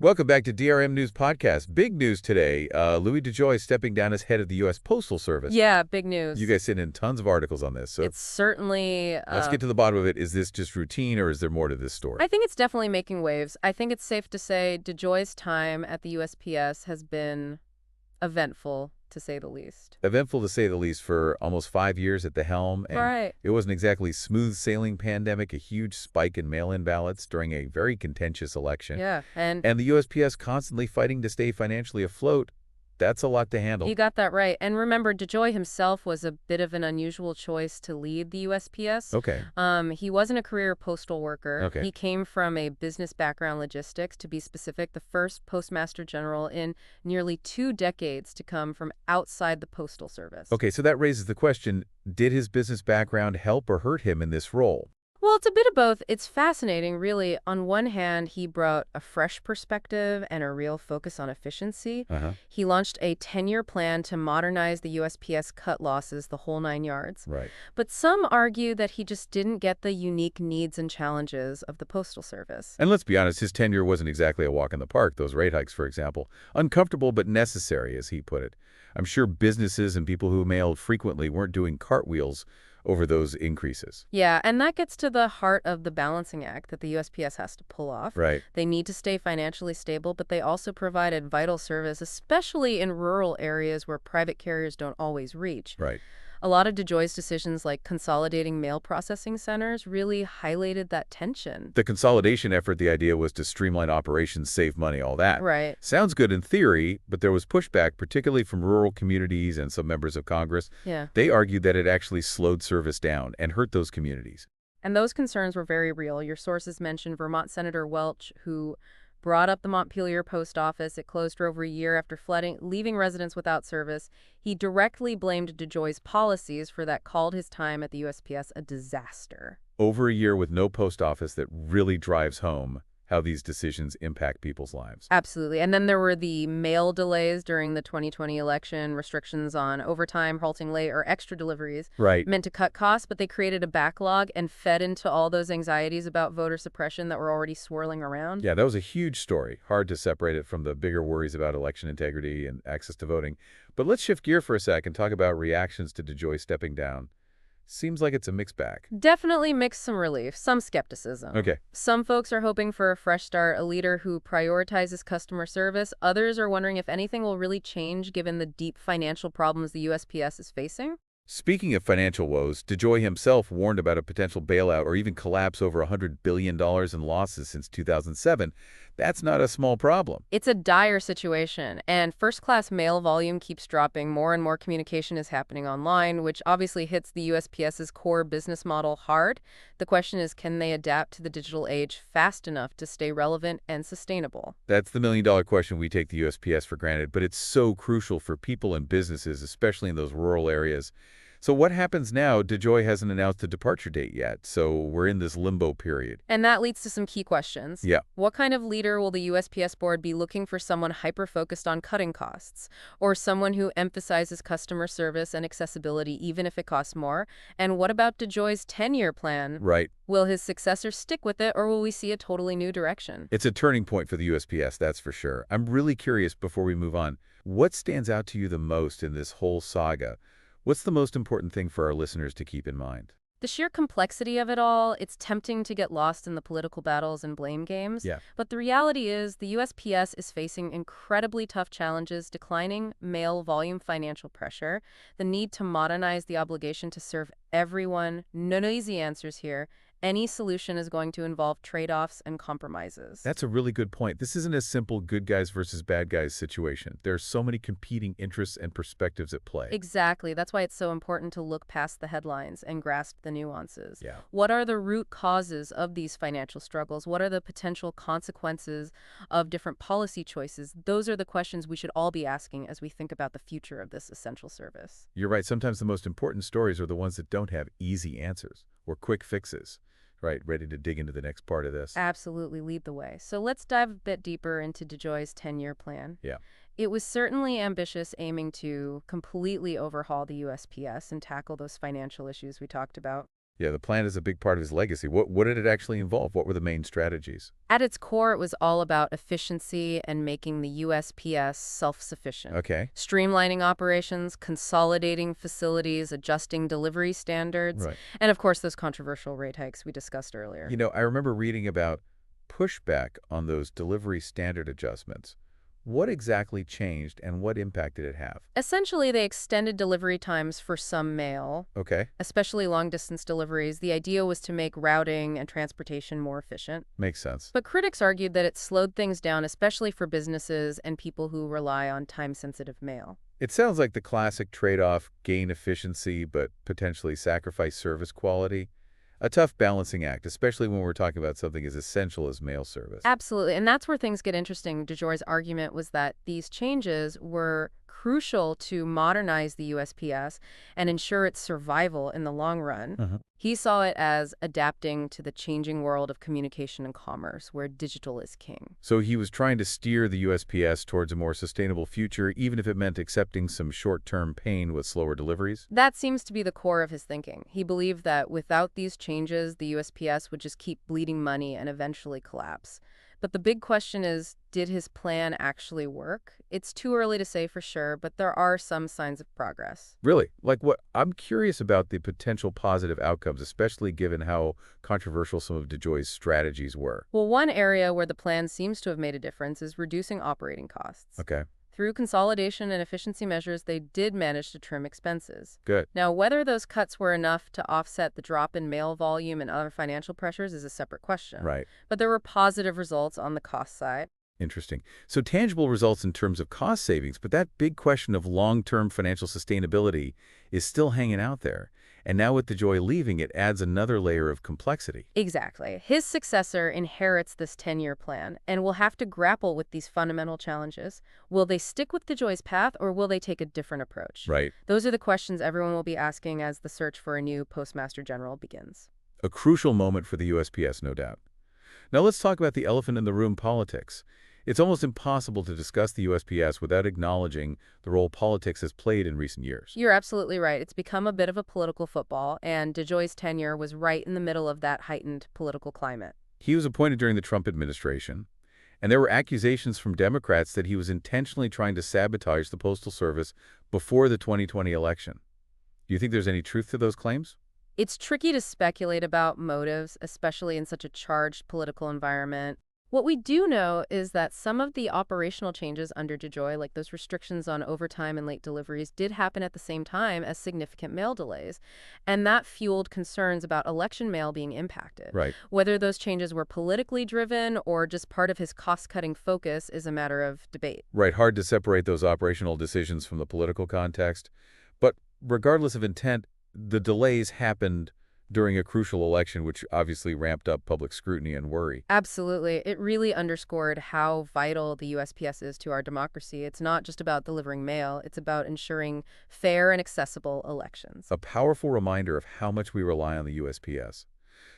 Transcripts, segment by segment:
Welcome back to DRM News Podcast. Big news today. Louis DeJoy stepping down as head of the U.S. Postal Service. Yeah, big news. You guys sent in tons of articles on this. So it's certainly... let's get to the bottom of it. Is this just routine or is there more to this story? I think it's definitely making waves. I think it's safe to say DeJoy's time at the USPS has been eventful, to say the least. Eventful, to say the least, for almost 5 years at the helm. And right. It wasn't exactly smooth sailing pandemic, a huge spike in mail-in ballots during a very contentious election. Yeah, and the USPS constantly fighting to stay financially afloat. That's a lot to handle. You got that right. And remember, DeJoy himself was a bit of an unusual choice to lead the USPS. Okay. He wasn't a career postal worker. Okay. He came from a business background, logistics, to be specific, the first Postmaster General in nearly 2 decades to come from outside the Postal Service. Okay, so that raises the question, did his business background help or hurt him in this role? Well, it's a bit of both. It's fascinating, really. On one hand, he brought a fresh perspective and a real focus on efficiency. He launched a 10-year plan to modernize the USPS, cut losses, the whole 9 yards. Right. But some argue that he just didn't get the unique needs and challenges of the Postal Service. And let's be honest, his tenure wasn't exactly a walk in the park. Those rate hikes, for example, uncomfortable but necessary, as he put it. I'm sure businesses and people who mailed frequently weren't doing cartwheels over those increases. Yeah, and that gets to the heart of the balancing act that the USPS has to pull off. Right. They need to stay financially stable, but they also provided vital service, especially in rural areas where private carriers don't always reach. Right. A lot of DeJoy's decisions, like consolidating mail processing centers, really highlighted that tension. The consolidation effort, the idea was to streamline operations, save money, all that. Right. Sounds good in theory, but there was pushback, particularly from rural communities and some members of Congress. Yeah. They argued that it actually slowed service down and hurt those communities. And those concerns were very real. Your sources mentioned Vermont Senator Welch, who brought up the Montpelier post office. It closed for over a year after flooding, leaving residents without service. He directly blamed DeJoy's policies for that, called his time at the USPS a disaster. Over a year with no post office, that really drives home how these decisions impact people's lives. Absolutely. And then there were the mail delays during the 2020 election, restrictions on overtime, halting late, or extra deliveries. Right. Meant to cut costs, but they created a backlog and fed into all those anxieties about voter suppression that were already swirling around. Yeah, that was a huge story. Hard to separate it from the bigger worries about election integrity and access to voting. But let's shift gear for a sec and talk about reactions to DeJoy stepping down. Seems like it's a mixed bag. Definitely mixed some relief, some skepticism. Okay. Some folks are hoping for a fresh start, a leader who prioritizes customer service. Others are wondering if anything will really change given the deep financial problems the USPS is facing. Speaking of financial woes, DeJoy himself warned about a potential bailout or even collapse over $100 billion in losses since 2007. That's not a small problem. It's a dire situation, and first-class mail volume keeps dropping. More and more communication is happening online, which obviously hits the USPS's core business model hard. The question is, can they adapt to the digital age fast enough to stay relevant and sustainable? That's the million-dollar question. We take the USPS for granted, but it's so crucial for people and businesses, especially in those rural areas. So what happens now? DeJoy hasn't announced a departure date yet, so we're in this limbo period. And that leads to some key questions. Yeah. What kind of leader will the USPS board be looking for? Someone hyper-focused on cutting costs, or someone who emphasizes customer service and accessibility even if it costs more? And what about DeJoy's 10-year plan? Right. Will his successor stick with it, or will we see a totally new direction? It's a turning point for the USPS, that's for sure. I'm really curious, before we move on, what stands out to you the most in this whole saga? What's the most important thing for our listeners to keep in mind? The sheer complexity of it all. It's tempting to get lost in the political battles and blame games. Yeah. But the reality is the USPS is facing incredibly tough challenges: declining mail volume, financial pressure, the need to modernize the obligation to serve everyone. No easy answers here. Any solution is going to involve trade-offs and compromises. That's a really good point. This isn't a simple good guys versus bad guys situation. There are so many competing interests and perspectives at play. Exactly. That's why it's so important to look past the headlines and grasp the nuances. Yeah. What are the root causes of these financial struggles? What are the potential consequences of different policy choices? Those are the questions we should all be asking as we think about the future of this essential service. You're right. Sometimes the most important stories are the ones that don't have easy answers or quick fixes. Right, ready to dig into the next part of this. Absolutely, lead the way. So let's dive a bit deeper into DeJoy's 10-year plan. Yeah. It was certainly ambitious, aiming to completely overhaul the USPS and tackle those financial issues we talked about. Yeah, the plan is a big part of his legacy. What did it actually involve? What were the main strategies? At its core, it was all about efficiency and making the USPS self-sufficient. Okay. Streamlining operations, consolidating facilities, adjusting delivery standards, Right. and of course those controversial rate hikes we discussed earlier. I remember reading about pushback on those delivery standard adjustments. What exactly changed and what impact did it have? Essentially, they extended delivery times for some mail, Okay, especially long-distance deliveries. The idea was to make routing and transportation more efficient. makes sense. But critics argued that it slowed things down, especially for businesses and people who rely on time-sensitive mail. It sounds like the classic trade-off, gain efficiency but potentially sacrifice service quality. A tough balancing act, especially when we're talking about something as essential as mail service. Absolutely, and that's where things get interesting. DeJoy's argument was that these changes were crucial to modernize the USPS and ensure its survival in the long run. Uh-huh. He saw it as adapting to the changing world of communication and commerce, where digital is king. So he was trying to steer the USPS towards a more sustainable future, even if it meant accepting some short-term pain with slower deliveries? That seems to be the core of his thinking. He believed that without these changes, the USPS would just keep bleeding money and eventually collapse. But the big question is, did his plan actually work? It's too early to say for sure, but there are some signs of progress. Really? Like what? I'm curious about the potential positive outcomes, especially given how controversial some of DeJoy's strategies were. Well, one area where the plan seems to have made a difference is reducing operating costs. Okay, Through consolidation and efficiency measures, they did manage to trim expenses. good. Now, whether those cuts were enough to offset the drop in mail volume and other financial pressures is a separate question. Right. But there were positive results on the cost side. Interesting. So tangible results in terms of cost savings, but that big question of long-term financial sustainability is still hanging out there. And now with DeJoy leaving, it adds another layer of complexity. Exactly. His successor inherits this 10-year plan and will have to grapple with these fundamental challenges. Will they stick with DeJoy's path or will they take a different approach? Right. Those are the questions everyone will be asking as the search for a new Postmaster General begins. A crucial moment for the USPS, no doubt. Now let's talk about the elephant in the room, politics. It's almost impossible to discuss the USPS without acknowledging the role politics has played in recent years. You're absolutely right. It's become a bit of a political football, and DeJoy's tenure was right in the middle of that heightened political climate. He was appointed during the Trump administration, and there were accusations from Democrats that he was intentionally trying to sabotage the Postal Service before the 2020 election. Do you think there's any truth to those claims? It's tricky to speculate about motives, especially in such a charged political environment. What we do know is that some of the operational changes under DeJoy, like those restrictions on overtime and late deliveries, did happen at the same time as significant mail delays. And that fueled concerns about election mail being impacted. Right. Whether those changes were politically driven or just part of his cost-cutting focus is a matter of debate. Right. Hard to separate those operational decisions from the political context. But regardless of intent, the delays happened during a crucial election, which obviously ramped up public scrutiny and worry. Absolutely. It really underscored how vital the USPS is to our democracy. It's not just about delivering mail, it's about ensuring fair and accessible elections. A powerful reminder of how much we rely on the USPS.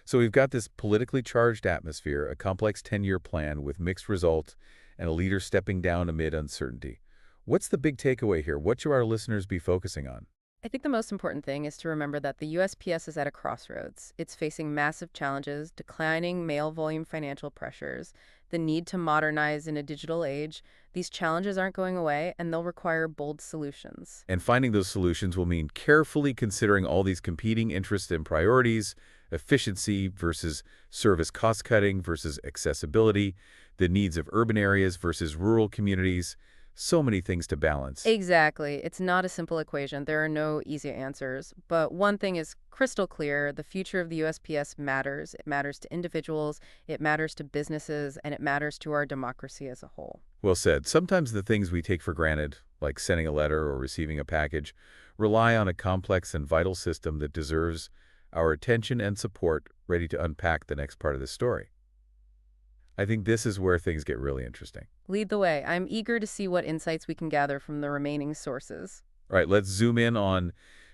So we've got this politically charged atmosphere, a complex 10-year plan with mixed results, and a leader stepping down amid uncertainty. What's the big takeaway here? What should our listeners be focusing on? I think the most important thing is to remember that the USPS is at a crossroads. It's facing massive challenges, declining mail volume financial pressures, the need to modernize in a digital age. These challenges aren't going away, and they'll require bold solutions. And finding those solutions will mean carefully considering all these competing interests and priorities, efficiency versus service cost-cutting versus accessibility, the needs of urban areas versus rural communities. So many things to balance. Exactly. It's not a simple equation. There are no easy answers. But one thing is crystal clear. The future of the USPS matters. It matters to individuals, it matters to businesses, and it matters to our democracy as a whole. Well said. Sometimes the things we take for granted, like sending a letter or receiving a package, rely on a complex and vital system that deserves our attention and support, ready to unpack the next part of the story. I think this is where things get really interesting. Lead the way. I'm eager to see what insights we can gather from the remaining sources. All right, let's zoom in on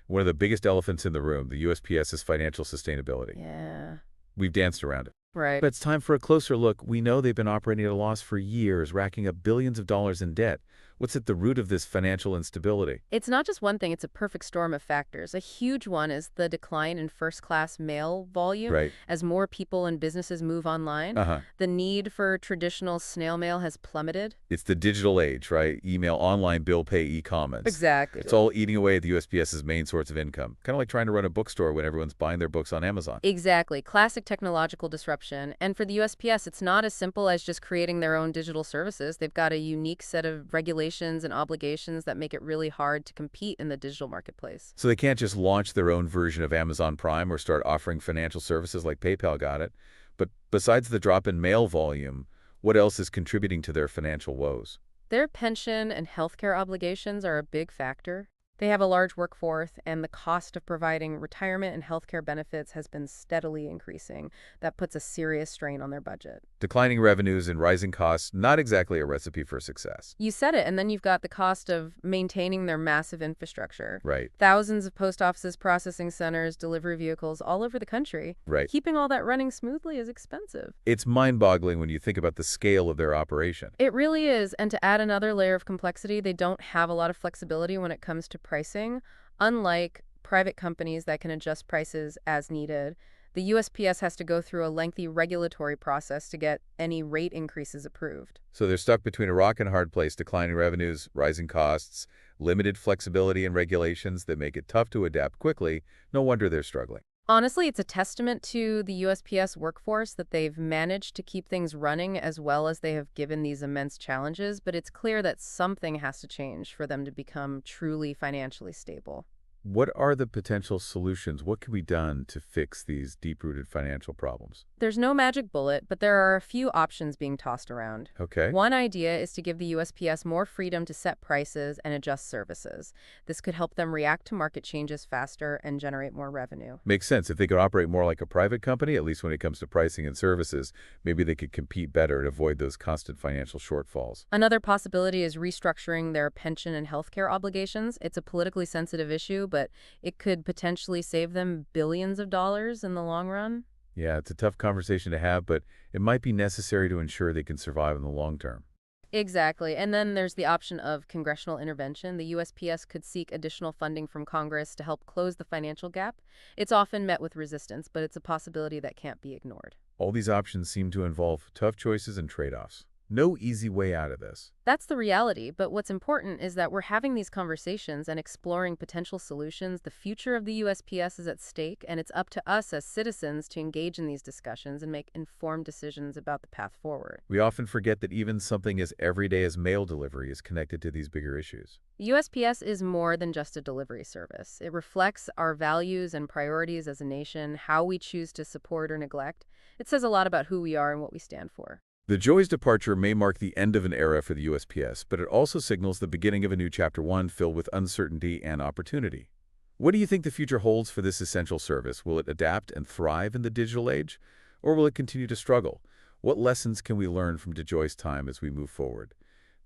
one of the biggest elephants in the room, the USPS's financial sustainability. Yeah, We've danced around it. right. But it's time for a closer look. We know they've been operating at a loss for years, racking up billions of dollars in debt, What's at the root of this financial instability? It's not just one thing, it's a perfect storm of factors. A huge one is the decline in first-class mail volume. Right. As more people and businesses move online, Uh-huh. the need for traditional snail mail has plummeted. It's the digital age, right? Email, online, bill pay, e-commerce. Exactly. It's all eating away at the USPS's main source of income. Kind of like trying to run a bookstore when everyone's buying their books on Amazon. Exactly. Classic technological disruption. And for the USPS, it's not as simple as just creating their own digital services. They've got a unique set of regulations and obligations that make it really hard to compete in the digital marketplace. So they can't just launch their own version of Amazon Prime or start offering financial services like PayPal got it. But besides the drop in mail volume, what else is contributing to their financial woes? Their pension and healthcare obligations are a big factor. They have a large workforce, and the cost of providing retirement and healthcare benefits has been steadily increasing. That puts a serious strain on their budget. Declining revenues and rising costs, not exactly a recipe for success. You said it, and then you've got the cost of maintaining their massive infrastructure. Right, Thousands of post offices, processing centers, delivery vehicles all over the country. right. Keeping all that running smoothly is expensive. It's mind-boggling when you think about the scale of their operation. It really is, and to add another layer of complexity, they don't have a lot of flexibility when it comes to pricing. Unlike private companies that can adjust prices as needed, the USPS has to go through a lengthy regulatory process to get any rate increases approved. So they're stuck between a rock and a hard place, declining revenues, rising costs, limited flexibility and regulations that make it tough to adapt quickly. No wonder they're struggling. Honestly, it's a testament to the USPS workforce that they've managed to keep things running as well as they have given these immense challenges, but it's clear that something has to change for them to become truly financially stable. What are the potential solutions? What can be done to fix these deep-rooted financial problems? There's no magic bullet, but there are a few options being tossed around. Okay. One idea is to give the USPS more freedom to set prices and adjust services. This could help them react to market changes faster and generate more revenue. Makes sense. If they could operate more like a private company, at least when it comes to pricing and services, maybe they could compete better and avoid those constant financial shortfalls. Another possibility is restructuring their pension and healthcare obligations. It's a politically sensitive issue, but it could potentially save them billions of dollars in the long run. Yeah, it's a tough conversation to have, but it might be necessary to ensure they can survive in the long term. Exactly. And then there's the option of congressional intervention. The USPS could seek additional funding from Congress to help close the financial gap. It's often met with resistance, but it's a possibility that can't be ignored. All these options seem to involve tough choices and trade-offs. No easy way out of this. That's the reality, but what's important is that we're having these conversations and exploring potential solutions. The future of the USPS is at stake, and it's up to us as citizens to engage in these discussions and make informed decisions about the path forward. We often forget that even something as everyday as mail delivery is connected to these bigger issues. The USPS is more than just a delivery service. It reflects our values and priorities as a nation, how we choose to support or neglect. It says a lot about who we are and what we stand for. DeJoy's departure may mark the end of an era for the USPS, but it also signals the beginning of a new Chapter 1 filled with uncertainty and opportunity. What do you think the future holds for this essential service? Will it adapt and thrive in the digital age, or will it continue to struggle? What lessons can we learn from DeJoy's time as we move forward?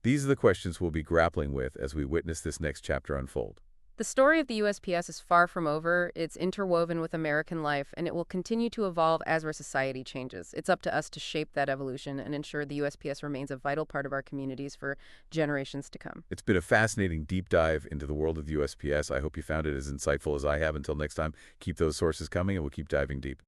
These are the questions we'll be grappling with as we witness this next chapter unfold. The story of the USPS is far from over. It's interwoven with American life, and it will continue to evolve as our society changes. It's up to us to shape that evolution and ensure the USPS remains a vital part of our communities for generations to come. It's been a fascinating deep dive into the world of the USPS. I hope you found it as insightful as I have. Until next time, keep those sources coming, and we'll keep diving deep.